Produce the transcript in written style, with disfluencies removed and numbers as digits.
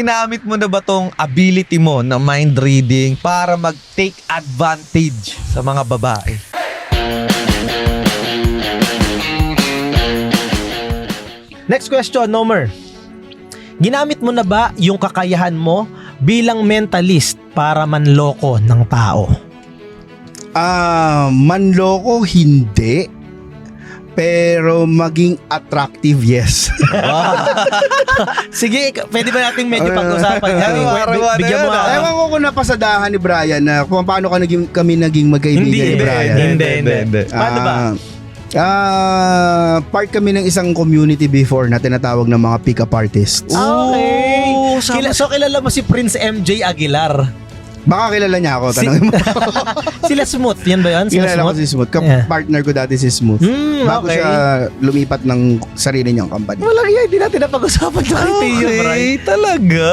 Ginamit mo na ba tong ability mo na mind reading para mag-take advantage sa mga babae? Next question, Nomer. Ginamit mo na ba yung kakayahan mo bilang mentalist para manloko ng tao? Manloko, hindi. Pero maging attractive, yes. Sige, pwede ba nating medyo pag-usapan? Bigyan mo Ewan ko kung napasadahan ni Brian na kung paano kami naging magkaibigan ni Brian. Hindi. Paano ba? Part kami ng isang community before na tinatawag ng mga pick-up artists. Okay. sama- So kilala mo si Prince MJ Aguilar. Baka kilala niya ako, tanongin mo. Sila Smooth, yan ba yan? Sila Kilala ko Smooth? si Smooth. Yeah. Partner ko dati si Smooth. Bago okay. siya lumipat ng sarili niyang company. Walang yan, hindi natin napag-usapan na kay Tio, Brian. Talaga?